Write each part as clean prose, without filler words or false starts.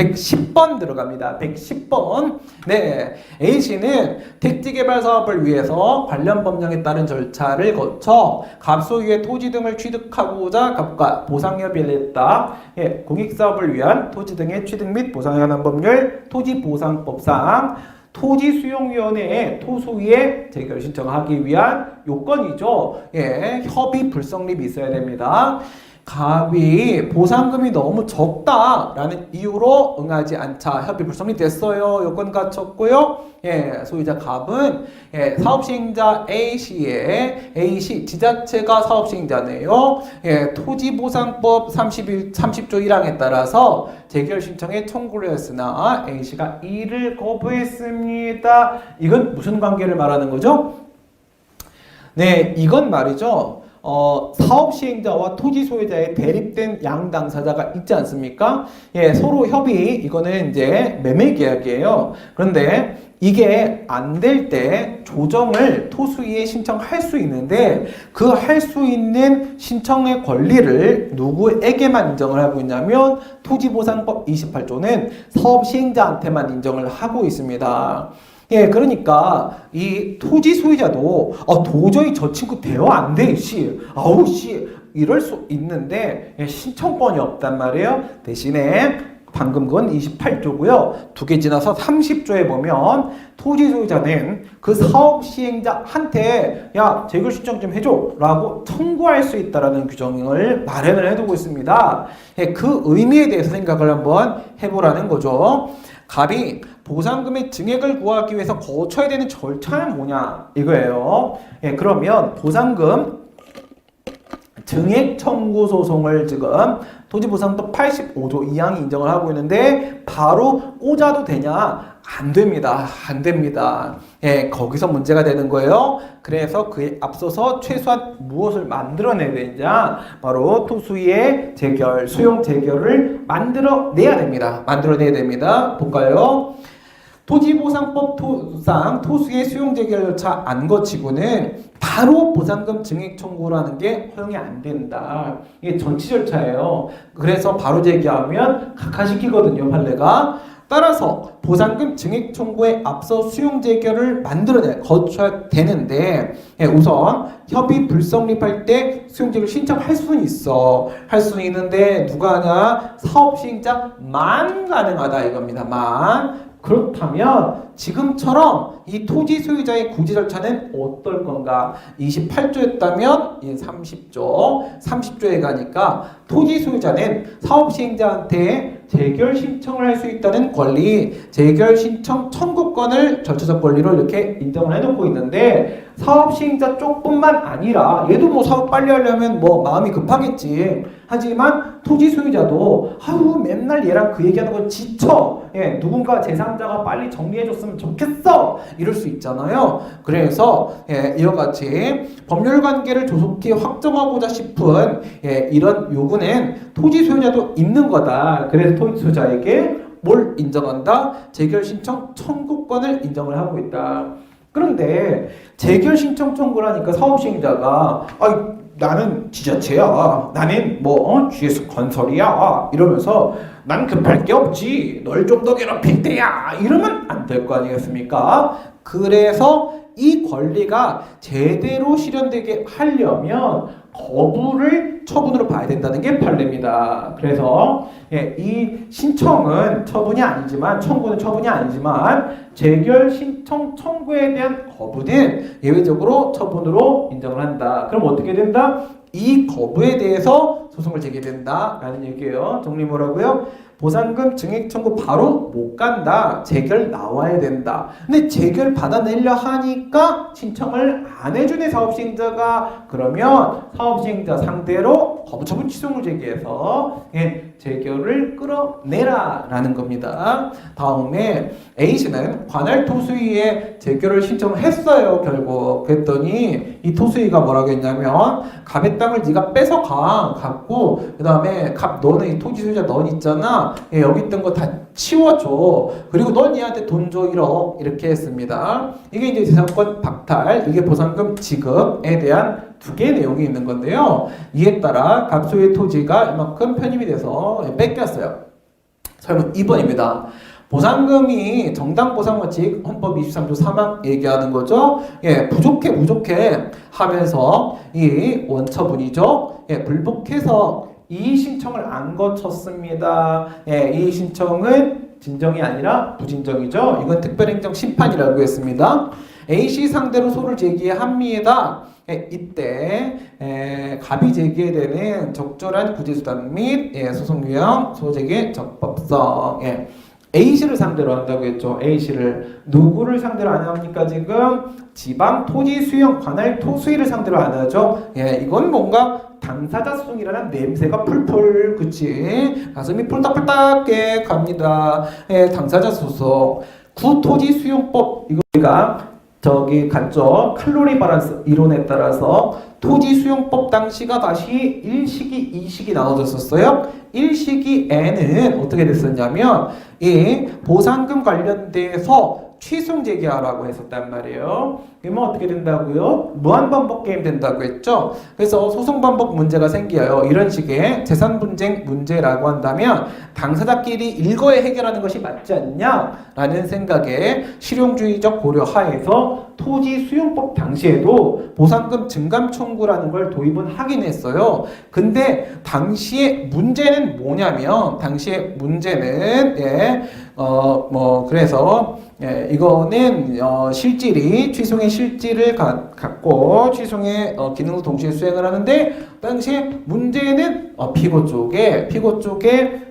110번 들어갑니다. 110번. 네, A씨는 택지 개발 사업을 위해서 관련 법령에 따른 절차를 거쳐 갑 소유의 토지 등을 취득하고자 갑과 보상 협의를 했다. 예, 공익 사업을 위한 토지 등의 취득 및 보상에 관한 법률 토지보상법상 토지수용위원회에 토소위에 재결 신청하기 위한 요건이죠. 예, 협의 불성립이 있어야 됩니다. 갑이 보상금이 너무 적다라는 이유로 응하지 않자. 협의 불성립됐어요. 요건 갖췄고요. 예, 소유자 갑은 예, 사업시행자 A씨 지자체가 사업시행자네요. 예, 토지보상법 30조 1항에 따라서 재결 신청에 청구를 했으나 A씨가 이를 거부했습니다. 이건 무슨 관계를 말하는 거죠? 네, 이건 말이죠. 사업 시행자와 토지 소유자의 대립된 양 당사자가 있지 않습니까? 예, 서로 협의, 이거는 이제 매매 계약이에요. 그런데 이게 안 될 때 조정을 토수위에 신청할 수 있는데 그 할 수 있는 신청의 권리를 누구에게만 인정을 하고 있냐면 토지보상법 28조는 사업 시행자한테만 인정을 하고 있습니다. 예, 그러니까 이 토지 소유자도 도저히 저 친구 대화 안 돼, 씨. 아우 씨. 이럴 수 있는데 예, 신청권이 없단 말이에요. 대신에 방금 건 28조고요. 두 개 지나서 30조에 보면 토지 소유자는 그 사업 시행자한테 야, 재결 신청 좀 해줘 라고 청구할 수 있다라는 규정을 마련을 해두고 있습니다. 예, 그 의미에 대해서 생각을 한번 해보라는 거죠. 갑이 보상금의 증액을 구하기 위해서 거쳐야 되는 절차는 뭐냐 이거예요. 예, 그러면 보상금 증액 청구 소송을 지금 토지보상법 85조 2항이 인정을 하고 있는데 바로 꽂아도 되냐? 안 됩니다. 안 됩니다. 예, 거기서 문제가 되는 거예요. 그래서 그에 앞서서 최소한 무엇을 만들어내야 되냐? 바로 토수위의 재결, 수용 재결을 만들어내야 됩니다. 만들어내야 됩니다. 볼까요? 토지보상법 토수의 수용재결 절차 안 거치고는 바로 보상금 증액 청구라는 게 허용이 안 된다. 이게 전치 절차예요. 그래서 바로 제기하면 각하시키거든요, 판례가. 따라서 보상금 증액 청구에 앞서 수용재결을 거쳐야 되는데 우선 협의 불성립할 때 수용재결 신청할 수는 있어. 할 수는 있는데 누가 하냐? 사업시행자만 가능하다 이겁니다. 만. 그렇다면 지금처럼 이 토지 소유자의 구제 절차는 어떨 건가? 28조였다면 30조에 가니까 토지 소유자는 사업 시행자한테 재결 신청을 할 수 있다는 권리, 재결 신청 청구권을 절차적 권리로 이렇게 인정을 해놓고 있는데 사업 시행자 쪽뿐만 아니라 얘도 뭐 사업 빨리 하려면 뭐 마음이 급하겠지. 하지만 토지 소유자도 아유 맨날 얘랑 그 얘기하는 거 지쳐. 예, 누군가 제3자가 빨리 정리해줬으면 좋겠어. 이럴 수 있잖아요. 그래서 예, 이와 같이 법률 관계를 조속히 확정하고자 싶은 예, 이런 요구는 토지 소유자도 있는 거다. 그래서 토지 소유자에게 뭘 인정한다? 재결 신청 청구권을 인정을 하고 있다. 그런데 재결 신청 청구를 하니까 사업시행자가 나는 지자체야. 나는 GS 건설이야. 이러면서 난 급할 게 없지. 널 좀 더 괴롭힐 때야. 이러면 안 될 거 아니겠습니까? 그래서 이 권리가 제대로 실현되게 하려면 거부를 처분으로 봐야 된다는 게 판례입니다. 그래서 예, 이 신청은 처분이 아니지만 청구는 처분이 아니지만 재결 신청 청구에 대한 거부는 예외적으로 처분으로 인정을 한다. 그럼 어떻게 된다? 이 거부에 대해서 소송을 제기된다라는 얘기예요. 정리 뭐라고요? 보상금 증액 청구 바로 못 간다. 재결 나와야 된다. 근데 재결 받아내려 하니까 신청을 안 해주네 사업시행자가. 그러면 사업시행자 상대로 거부처분 취소를 제기해서 예, 재결을 끌어내라 라는 겁니다. 다음에 A씨는 관할 토수위에 재결을 신청을 했어요. 결국 그랬더니 이 토수위가 뭐라고 했냐면 갑의 땅을 네가 뺏어가 갖고 그 다음에 갑 너는 이 토지 소유자 넌 있잖아. 예, 여기 있던 거 다 치워줘. 그리고 넌 얘한테 돈 줘 1억 이렇게 했습니다. 이게 이제 재산권 박탈, 이게 보상금 지급에 대한 두 개의 내용이 있는 건데요. 이에 따라 갑 소유의 토지가 이만큼 편입이 돼서 뺏겼어요. 설문 2번입니다. 보상금이 정당 보상원칙 헌법 23조 3항 얘기하는 거죠. 예, 부족해 하면서 이 원처분이죠. 예, 불복해서 이의 신청을 안 거쳤습니다. 예, 이의 신청은 진정이 아니라 부진정이죠. 이건 특별행정 심판이라고 했습니다. A씨 상대로 소를 제기합니다. 이때 갑이 제기되는 적절한 구제수단 및 소송 유형, 소제기 적법성. A씨를 상대로 한다고 했죠. A씨를 누구를 상대로 안 합니까? 지금 지방 토지 수용 관할 토수위를 상대로 안 하죠. 이건 뭔가 당사자 소송이라는 냄새가 풀풀, 그치? 가슴이 폴딱폴딱 갑니다. 당사자 소송. 구토지 수용법, 이거가 저기 갔죠. 칼로리 밸런스 이론에 따라서 토지 수용법 당시가 다시 1시기, 2시기 나눠졌었어요. 1시기에는 어떻게 됐었냐면 이 보상금 관련돼서 취소용 제기하라고 했었단 말이에요. 그러면 어떻게 된다고요? 무한반복 게임 된다고 했죠. 그래서 소송반복 문제가 생겨요. 이런 식의 재산 분쟁 문제라고 한다면 당사자끼리 일거에 해결하는 것이 맞지 않냐라는 생각에 실용주의적 고려하에서 토지 수용법 당시에도 보상금 증감 청구라는 걸 도입은 하긴 했어요. 근데 당시의 문제는 뭐냐면 그래서 이거는 실질이 취소의 실질을 갖고 취소의 기능을 동시에 수행을 하는데 당시에 문제는 피고 쪽에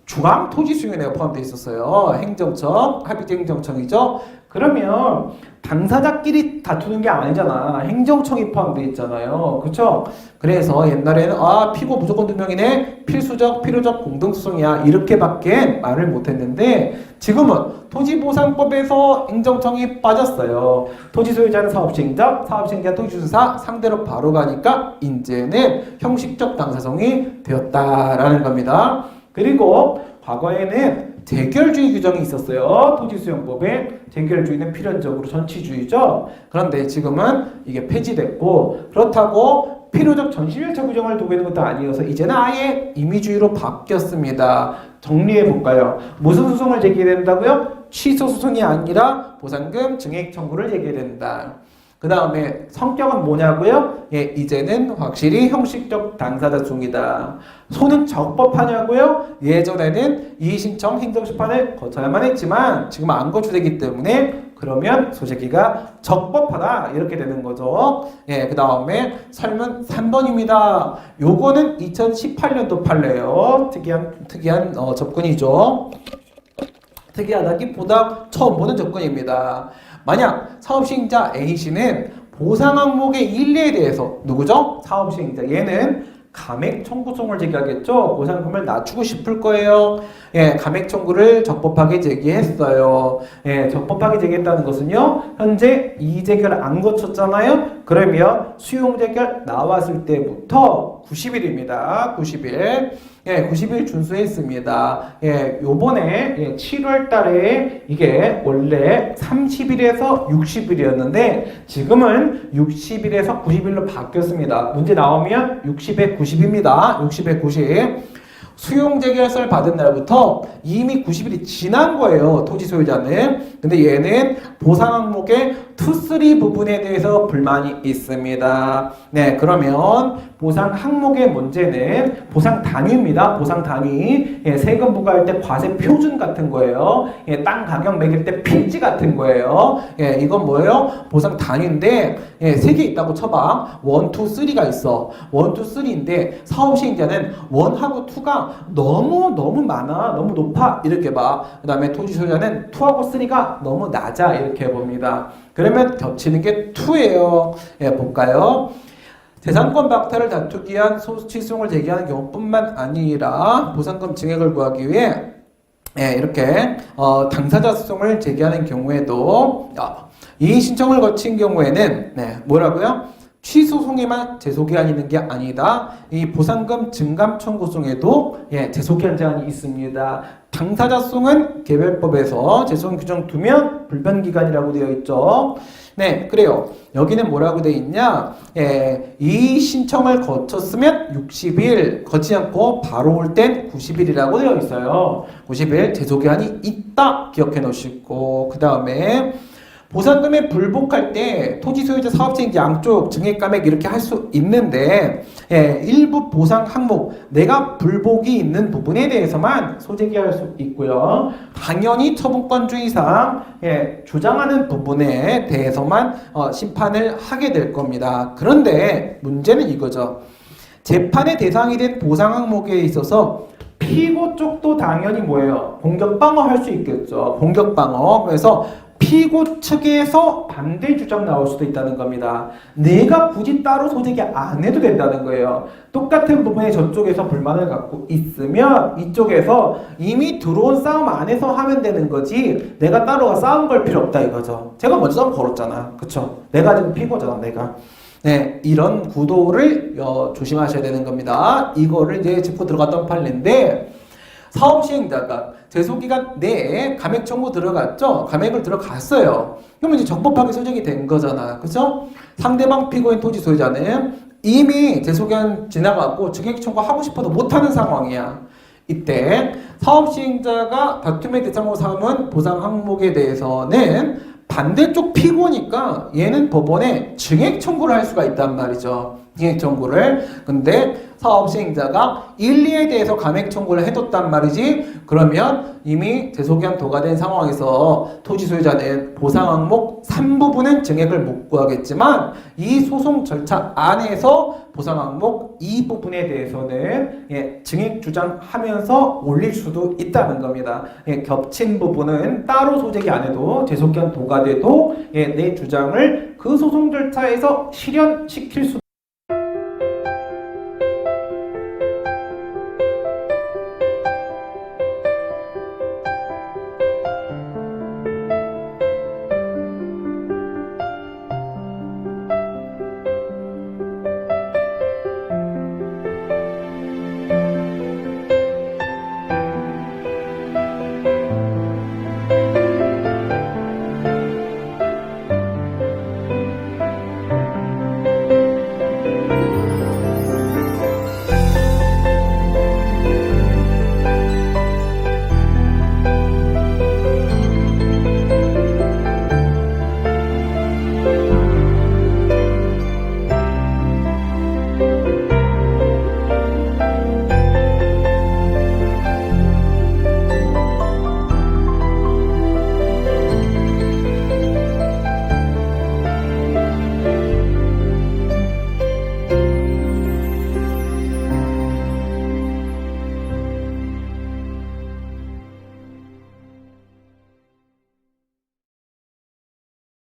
중앙 토지 수용회가 포함되어 있었어요. 행정청, 합의행정청이죠. 그러면 당사자끼리 다투는 게 아니잖아. 행정청이 포함되어 있잖아요. 그렇죠? 그래서 옛날에는 피고 무조건 2명이네. 필요적 공동소송이야. 이렇게밖에 말을 못했는데 지금은 토지보상법에서 행정청이 빠졌어요. 토지소유자는 사업시행자, 사업시행자 토지주사 상대로 바로 가니까 이제는 형식적 당사성이 되었다라는 겁니다. 그리고 과거에는 재결주의 규정이 있었어요. 토지수용법에 재결주의는 필연적으로 전치주의죠. 그런데 지금은 이게 폐지됐고 그렇다고 필요적 전시일처 규정을 두고 있는 것도 아니어서 이제는 아예 임의주의로 바뀌었습니다. 정리해볼까요? 무슨 소송을 제기해야 된다고요? 취소 소송이 아니라 보상금 증액 청구를 제기해야 된다. 그 다음에 성격은 뭐냐고요? 이제는 확실히 형식적 당사자 중이다. 소는 적법하냐고요? 예전에는 이의신청 행정심판을 거쳐야만 했지만 지금 안 거쳐되기 때문에 그러면 소재기가 적법하다 이렇게 되는 거죠. 그 다음에 설문 3번입니다. 요거는 2018년도 판례예요. 특이한 접근이죠. 특이하다기보다 처음 보는 접근입니다. 만약 사업시행자 A씨는 보상 항목의 일리에 대해서 누구죠? 사업시행자 얘는 감액 청구송을 제기하겠죠. 보상금을 낮추고 싶을 거예요. 감액 청구를 적법하게 제기했어요. 적법하게 제기했다는 것은요. 현재 이의제결 안 거쳤잖아요. 그러면 수용제결 나왔을 때부터 90일입니다. 90일. 90일 준수했습니다. 요번에 7월 달에 이게 원래 30일에서 60일이었는데 지금은 60일에서 90일로 바뀌었습니다. 문제 나오면 60에 90입니다. 60에 90. 수용재결서를 받은 날부터 이미 90일이 지난 거예요. 토지 소유자는. 근데 얘는 보상 항목의 2, 3 부분에 대해서 불만이 있습니다. 그러면 보상 항목의 문제는 보상 단위입니다. 보상 단위. 세금 부과할 때 과세 표준 같은 거예요. 땅 가격 매길 때 필지 같은 거예요. 이건 뭐예요? 보상 단위인데 3개 있다고 쳐봐. 1, 2, 3가 있어. 1, 2, 3인데 사업시행자는 1하고 2가 너무 많아. 너무 높아. 이렇게 봐. 그 다음에 토지 소유자는 2하고 3가 너무 낮아. 이렇게 봅니다. 그러면 겹치는 게 2예요. 볼까요? 재산권 박탈을 다투기 위한 소취소송을 제기하는 경우뿐만 아니라 보상금 증액을 구하기 위해 이렇게 당사자 소송을 제기하는 경우에도 이의 신청을 거친 경우에는 뭐라고요? 취소송에만 재소기한이 있는 게 아니다. 이 보상금 증감 청구송에도 재소기한 제한이 있습니다. 당사자송은 개별법에서 재소송 규정 두면 불변기간이라고 되어 있죠. 네, 그래요. 여기는 뭐라고 되어 있냐? 이 신청을 거쳤으면 60일, 거치지 않고 바로 올 땐 90일이라고 되어 있어요. 90일 재소기한이 있다 기억해 놓으시고, 그 다음에 보상금에 불복할 때 토지 소유자 사업자인 양쪽 증액감액 이렇게 할 수 있는데, 일부 보상 항목 내가 불복이 있는 부분에 대해서만 소재기할 수 있고요. 당연히 처분권주의상 주장하는 부분에 대해서만 심판을 하게 될 겁니다. 그런데 문제는 이거죠. 재판의 대상이 된 보상 항목에 있어서 피고 쪽도 당연히 뭐예요? 공격 방어할 수 있겠죠. 공격 방어. 그래서 피고 측에서 반대 주장 나올 수도 있다는 겁니다. 내가 굳이 따로 소재기 안 해도 된다는 거예요. 똑같은 부분에 저쪽에서 불만을 갖고 있으면 이쪽에서 이미 들어온 싸움 안에서 하면 되는 거지 내가 따로 싸움 걸 필요 없다 이거죠. 제가 먼저 싸움 걸었잖아. 그쵸? 내가 지금 피고잖아 내가. 네, 이런 구도를 조심하셔야 되는 겁니다. 이거를 이제 짚고 들어갔던 판례인데, 사업시행자가 재소기간 내에 감액 청구 들어갔죠? 감액을 들어갔어요. 그러면 이제 적법하게 소정이 된 거잖아. 그죠? 상대방 피고인 토지 소유자는 이미 재소기간 지나갔고 증액 청구하고 싶어도 못하는 상황이야. 이때 사업시행자가 다툼의 대상으로 삼은 보상 항목에 대해서는 반대쪽 피고니까 얘는 법원에 증액 청구를 할 수가 있단 말이죠. 증액 청구를. 근데 사업시행자가 1, 2에 대해서 감액 청구를 해뒀단 말이지. 그러면 이미 재소기한 도가 된 상황에서 토지 소유자는 보상 항목 3부분은 증액을 못 구하겠지만 이 소송 절차 안에서 보상 항목 2부분에 대해서는 증액 주장하면서 올릴 수도 있다는 겁니다. 겹친 부분은 따로 소재기 안 해도 재소기한 도가 돼도 내 주장을 그 소송 절차에서 실현시킬 수